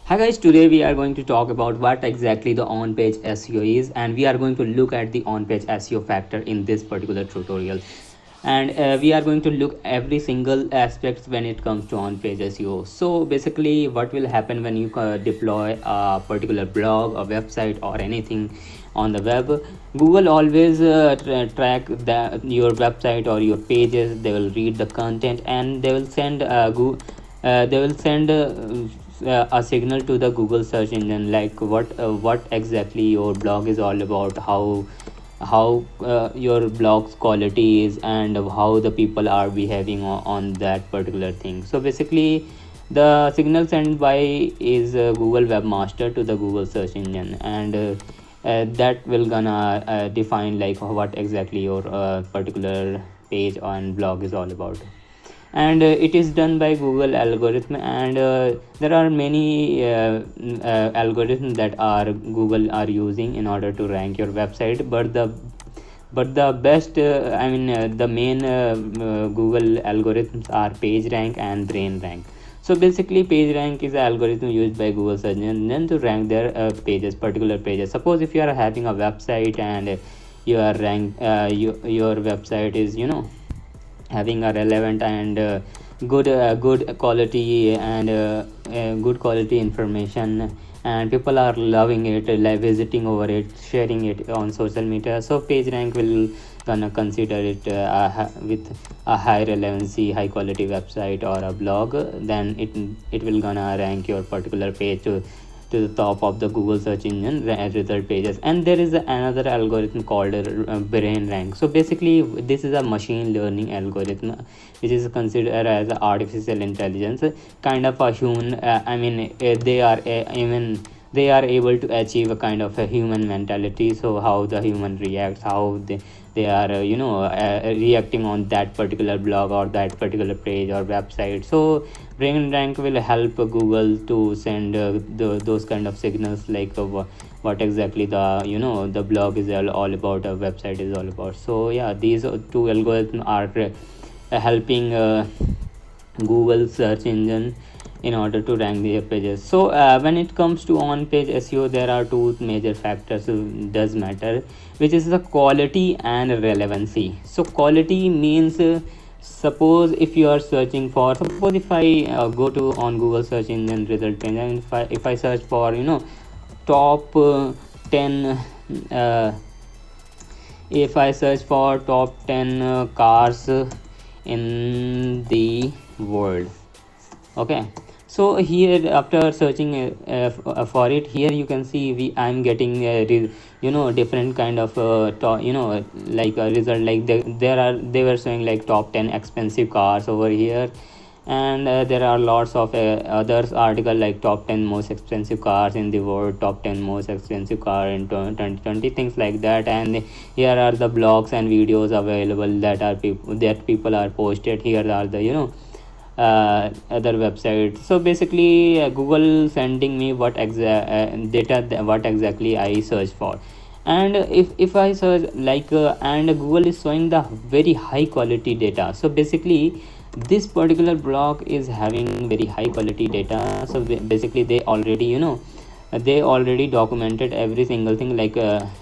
Hi guys, today we are going to talk about what exactly the on-page SEO is, and we are going to look at the on-page SEO factor in this particular tutorial. And we are going to look every single aspects when it comes to on-page SEO. So basically, what will happen when you deploy a particular blog, a website, or anything on the web? Google always track your website or your pages. They will read the content and they will send a signal to the Google search engine, like what exactly your blog is all about, how your blog's quality is, and how the people are behaving on that particular thing. So basically, the signal sent by is Google Webmaster to the Google search engine, and that will gonna define like what exactly your particular page and blog is all about. And it is done by Google algorithm, and there are many algorithms that are Google are using in order to rank your website, but the best the main Google algorithms are PageRank and BrainRank. So basically, PageRank is an algorithm used by Google search engine to rank their particular pages. Suppose if you are having a website and your website is having a relevant and good quality and good quality information, and people are loving it, like visiting over it, sharing it on social media. So PageRank will gonna consider it with a high relevancy, high quality website or a blog. Then it will gonna rank your particular page to the top of the Google search engine result pages. And there is another algorithm called BrainRank. So basically, this is a machine learning algorithm which is considered as artificial intelligence, kind of a human. They are able to achieve a kind of a human mentality. So how the human reacts, how they are reacting on that particular blog or that particular page or website. So BrainRank will help Google to send those kind of signals, like what exactly the blog is all about, a website is all about. So yeah, these two algorithms are helping Google search engine in order to rank their pages. So when it comes to on page SEO, there are two major factors does matter, which is the quality and relevancy. So quality means suppose if you are searching for, suppose if I go to on Google search engine result page, and if I search for top 10 uh, if I search for top 10 cars in the world. Okay, so here after searching for it, here you can see I'm getting different kind of like a result, like they were showing like top 10 expensive cars over here. And there are lots of others article like top 10 most expensive cars in the world, top 10 most expensive car in 2020, things like that. And here are the blogs and videos available that people are posted. Here are the other websites. So basically, Google sending me data what exactly I search for. And if I search like and Google is showing the very high quality data. So basically, this particular blog is having very high quality data. So basically, they already documented every single thing, like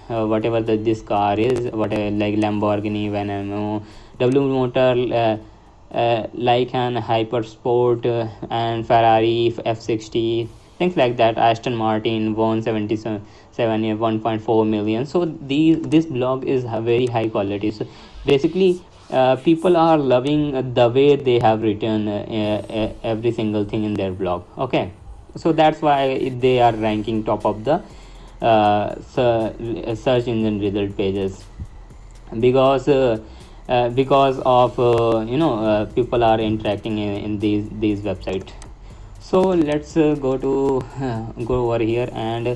whatever this car is, whatever, like Lamborghini Veneno, W motor, like an Hypersport, and Ferrari F60, things like that. Aston Martin 177 1.4 million. So this blog is very high quality. So basically, people are loving the way they have written every single thing in their blog. Okay, so that's why they are ranking top of the search engine result pages, because of people are interacting in these websites. So let's go over here and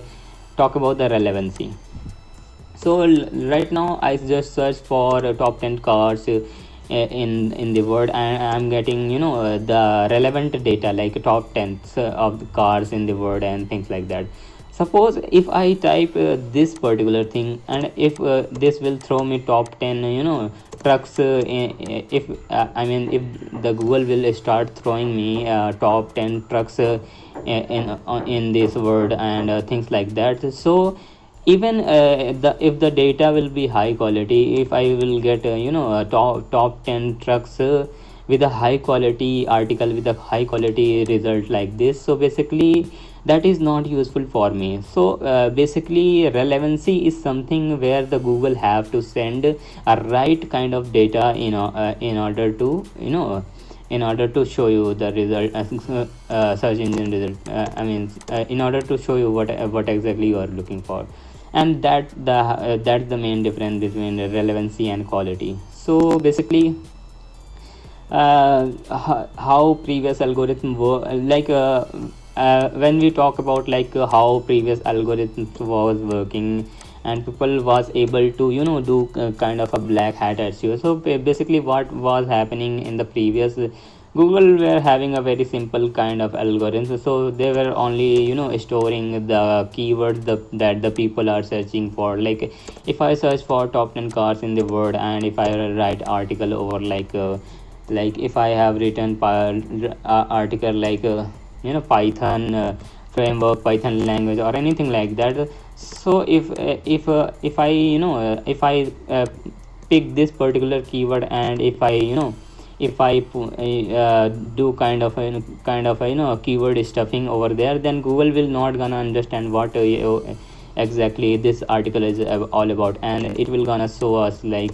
talk about the relevancy. So right now I just search for top 10 cars in the world, and I'm getting the relevant data, like top 10 of the cars in the world and things like that. Suppose if I type this particular thing, and if this will throw me top 10 trucks, if I mean if the Google will start throwing me top 10 trucks in this word and things like that. So even the if the data will be high quality, if I will get top 10 trucks with a high quality article with a high quality result like this, so basically that is not useful for me. So basically relevancy is something where the Google have to send a right kind of data in order to in order to show you the result, search engine result, in order to show you what exactly you are looking for. And that's the main difference between relevancy and quality. So basically how previous algorithm work, like when we talk about like how previous algorithms was working, and people was able to do kind of a black hat SEO. So basically what was happening in the previous, Google were having a very simple kind of algorithm. So they were only storing the keywords that the people are searching for. Like if I search for top 10 cars in the world, and if I write article over like if I have written article like Python framework, Python language, or anything like that. So if I if I pick this particular keyword, and if I if I do kind of keyword stuffing over there, then Google will not gonna understand what exactly this article is all about, and it will gonna show us like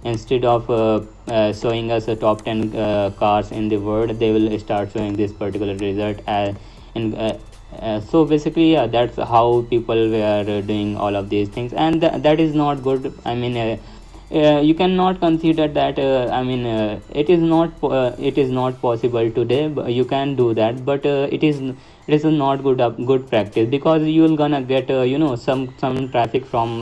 instead of showing us a top 10 cars in the world, they will start showing this particular result in so basically that's how people were doing all of these things, and that is not good. I mean you cannot consider that it is not possible today, but you can do that, but it is not good practice, because you will gonna get some traffic from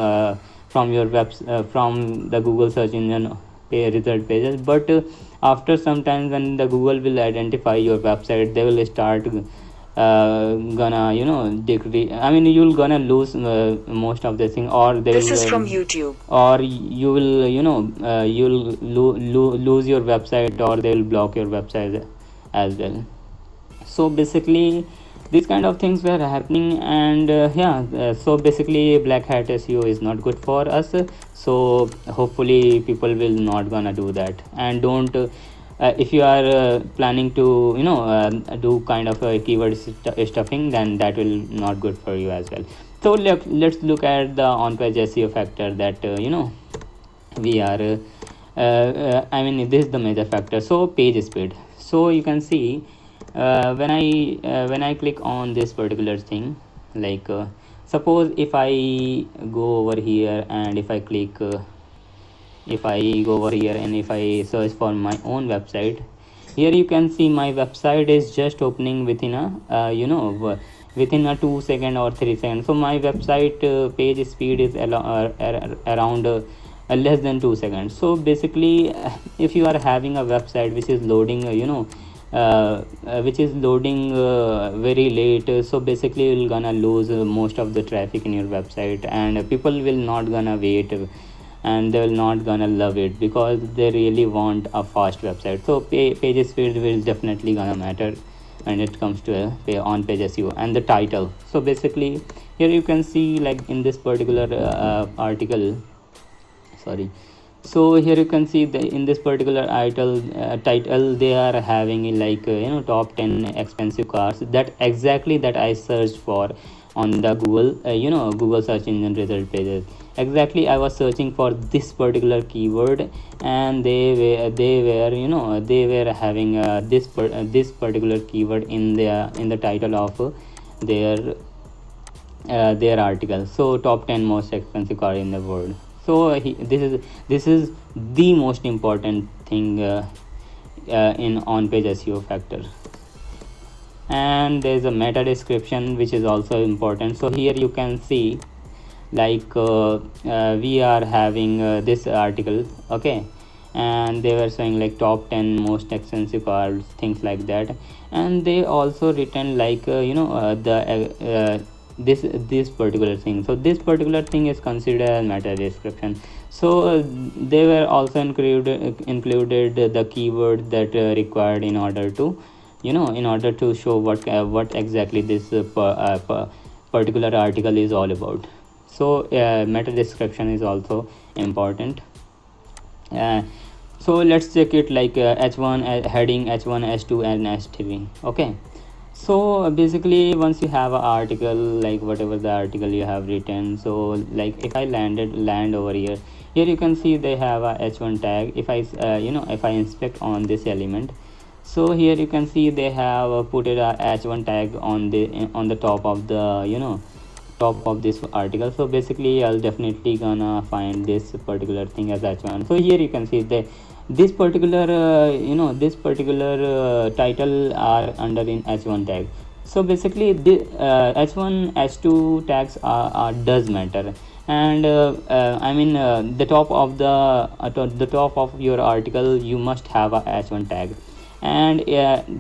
your webs from the Google search engine result pages. But after some time, when the Google will identify your website, they will start gonna decrease. I mean you'll gonna lose most of the thing, or they This will is from YouTube. or you will you'll lose your website, or they will block your website as well. So basically these kind of things were happening, and so basically black hat SEO is not good for us. So hopefully people will not gonna do that, and don't if you are planning to do kind of a keyword stuffing, then that will not good for you as well. So let's look at the on page SEO factor that we are I mean this is the major factor. So page speed. So you can see when I click on this particular thing, like suppose if I go over here, and if I click if I go over here and if I search for my own website, here you can see my website is just opening within a within a 2 second or 3 seconds. So my website page speed is around less than 2 seconds. So basically if you are having a website which is loading which is loading very late, so basically you're gonna lose most of the traffic in your website, and people will not gonna wait, and they will not gonna love it, because they really want a fast website. So page speed will definitely gonna matter when it comes to on page SEO. And the title. So basically here you can see like in this particular article, sorry, so here you can see in this particular title they are having like top 10 expensive cars, that exactly that I searched for on the Google Google search engine result pages. Exactly I was searching for this particular keyword, and they were having this particular keyword in the title of their article. So top 10 most expensive car in the world. So this is the most important thing in on page SEO factor. And there's a meta description which is also important. So here you can see like we are having this article, okay, and they were showing like top 10 most expensive cars, things like that. And they also written like this particular thing. So this particular thing is considered as meta description. So they were also included the keyword that required in order to, in order to show what exactly this particular article is all about. So meta description is also important. uh, so let's check it like h1 heading, h1, h2 and h3. Okay, so basically once you have an article, like whatever the article you have written, so like if I land over here, you can see they have a h1 tag. If I if I inspect on this element, so here you can see they have put it a h1 tag on the top of the, top of this article. So basically I'll definitely gonna find this particular thing as h1. So here you can see this particular this particular title are under in h1 tag. So basically the h1 h2 tags are does matter. And I mean the top of the top of your article you must have a h1 tag. And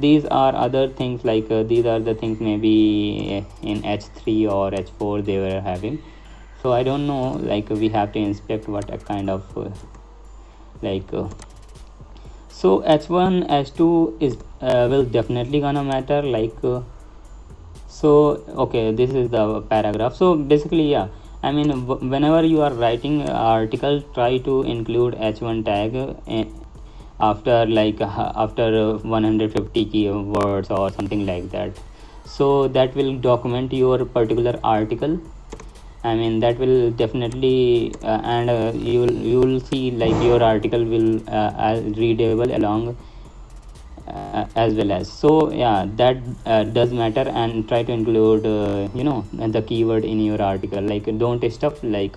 these are other things like these are the things maybe in h3 or h4 they were having. So I don't know, like we have to inspect what a kind of like so h1 h2 is will definitely gonna matter, like so okay, this is the paragraph. So basically yeah, I mean whenever you are writing article, try to include h1 tag after like after 150 keywords or something like that. So that will document your particular article. I mean that will definitely and you will see like your article will readable along as well as. So yeah, that does matter. And try to include the keyword in your article, like don't stop like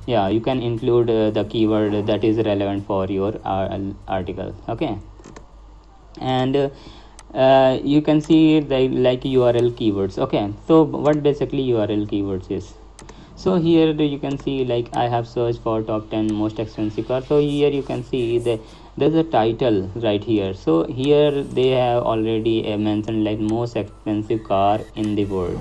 yeah, you can include the keyword that is relevant for your article. Okay, and you can see the like url keywords. Okay, so what basically url keywords is, so here you can see like I have searched for top 10 most expensive cars. So here you can see there's a title right here. So here they have already mentioned like most expensive car in the world.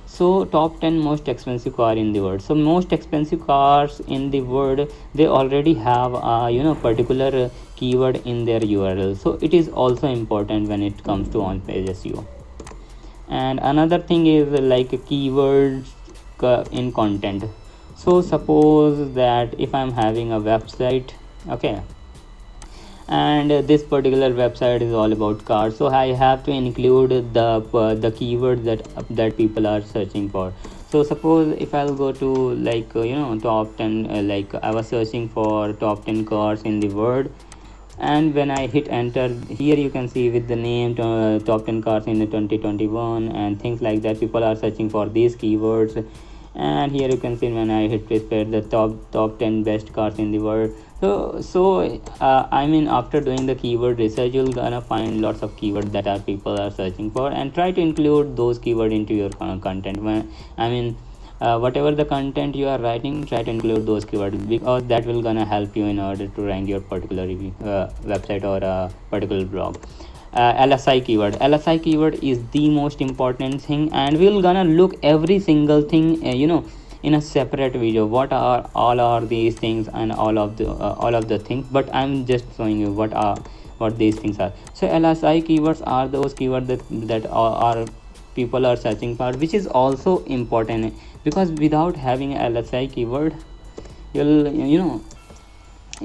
So top 10 most expensive car in the world. So most expensive cars in the world, they already have a particular keyword in their url. So it is also important when it comes to on page SEO. And another thing is like keywords in content. So suppose that if I'm having a website, okay, and this particular website is all about cars, so I have to include the keyword that people are searching for. So suppose if I'll go to like top 10 like I was searching for top 10 cars in the world, and when I hit enter, here you can see with the name top 10 cars in 2021 and things like that, people are searching for these keywords. And here you can see when I hit prepare the top 10 best cars in the world. So I mean after doing the keyword research, you'll gonna find lots of keywords that are people are searching for, and try to include those keywords into your content. I mean whatever the content you are writing, try to include those keywords, because that will gonna help you in order to rank your particular website or a particular blog. LSI keyword. LSI keyword is the most important thing, and we're gonna look every single thing in a separate video. What are all are these things and all of the things, but I'm just showing you what these things are. So LSI keywords are those keywords that are people are searching for, which is also important, because without having a LSI keyword, you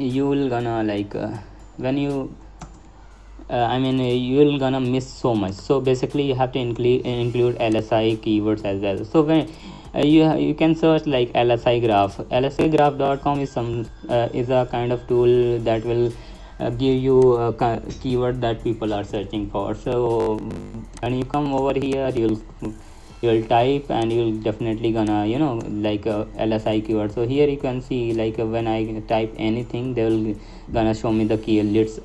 will gonna like when you I mean you'll gonna miss so much. So basically you have to include LSI keywords as well. So when you can search like LSI graph. lsigraph.com is a kind of tool that will give you a keyword that people are searching for. So when you come over here, you'll type, and you'll definitely gonna like LSI keyword. So here you can see like when I type anything, they will gonna show me the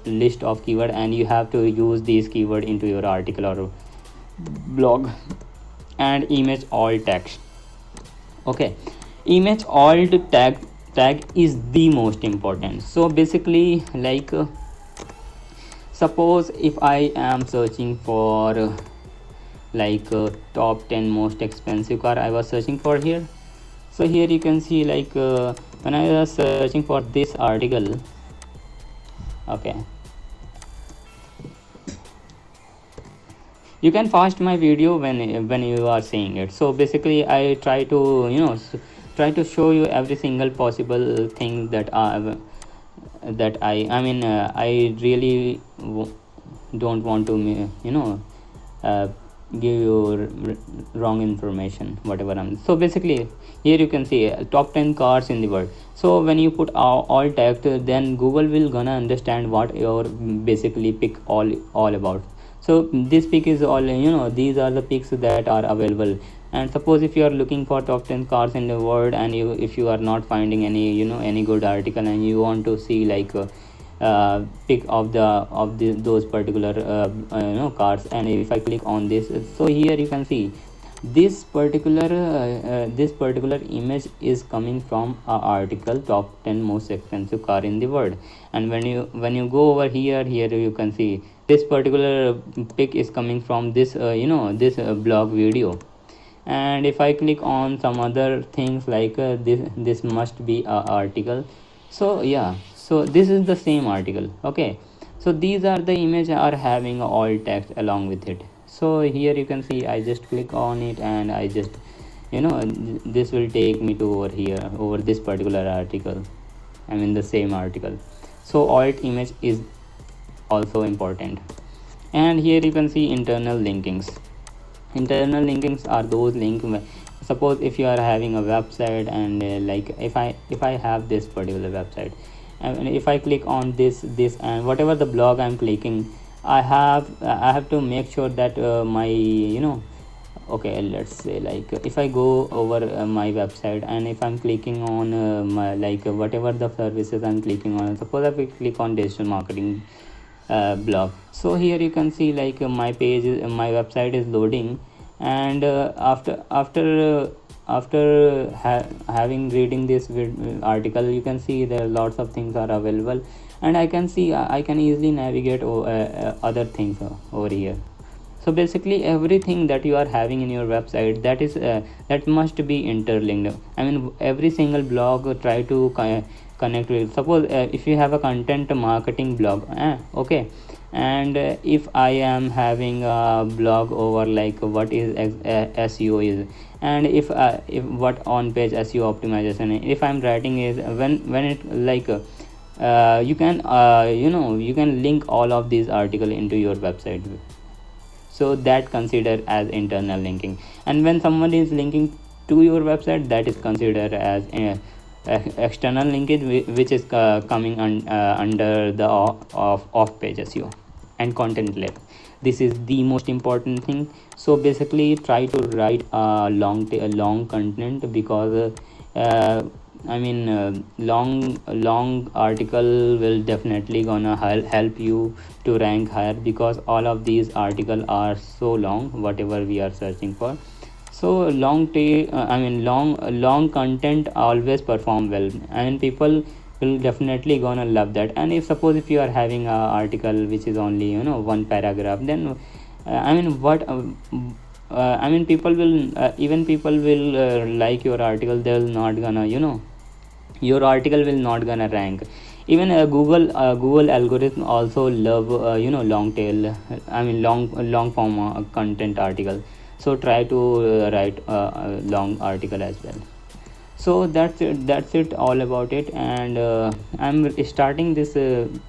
list of keyword, and you have to use these keyword into your article or blog. And image alt text. Okay, image alt tag is the most important. So basically like suppose if I am searching for like top 10 most expensive car I was searching for here. So here you can see like when I was searching for this article, okay, you can fast my video when you are seeing it. So basically I try to try to show you every single possible thing that I really don't want to uh, give you wrong information whatever I'm. So basically here you can see top 10 cars in the world. So when you put all text, then Google will gonna understand what your basically pick all about. So this pick is all, these are the picks that are available. And suppose if you are looking for top 10 cars in the world, and if you are not finding any good article, and you want to see like pick of those particular cars, and if I click on this, so here you can see this particular image is coming from a article top 10 most expensive car in the world. And when you go over here you can see this particular pic is coming from this this blog video. And if I click on some other things like this must be a article. So yeah, so this is the same article, okay. So these are the image are having all text along with it. So here you can see I just click on it, and I just this will take me to over here over this particular article. I mean the same article. So alt image is also important. And here you can see internal linkings. Internal linkings are those links, suppose if you are having a website, and like if I have this particular website, and if I click on this and whatever the blog I'm clicking, I have to make sure that my okay, let's say like if I go over my website, and if I'm clicking on my like whatever the services I'm clicking on, suppose if I click on digital marketing blog. So here you can see like my page my website is loading. And after having reading this article, you can see there lots of things are available, and I can see I can easily navigate other things over here. So basically everything that you are having in your website, that must be interlinked. I mean every single blog try to connect with. Suppose if you have a content marketing blog, okay, and if I am having a blog over like what is SEO is, and if what on page SEO optimization, if I'm writing is when it like you can you can link all of these article into your website. So that considered as internal linking. And when someone is linking to your website, that is considered as external linkage, which is coming under the off page SEO and content led. This is the most important thing. So basically try to write a long content, because long article will definitely gonna help you to rank higher, because all of these articles are so long whatever we are searching for. So long content always perform well, and people will definitely gonna love that. And if suppose if you are having a article which is only one paragraph, then people will even people will like your article. They'll not gonna your article will not gonna rank. Even Google algorithm also love long tail, long form content article. So try to write a long article as well. So that's it all about it. And I'm starting this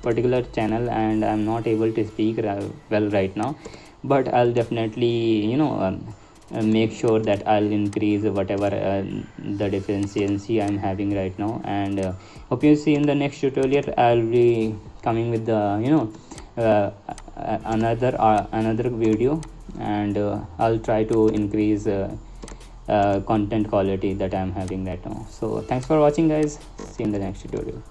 particular channel, and I'm not able to speak well right now, but I'll definitely make sure that I'll increase whatever the deficiency I'm having right now. And hope you see in the next tutorial I'll be coming with the another video. And I'll try to increase content quality that I'm having right now. So thanks for watching guys, see you in the next tutorial.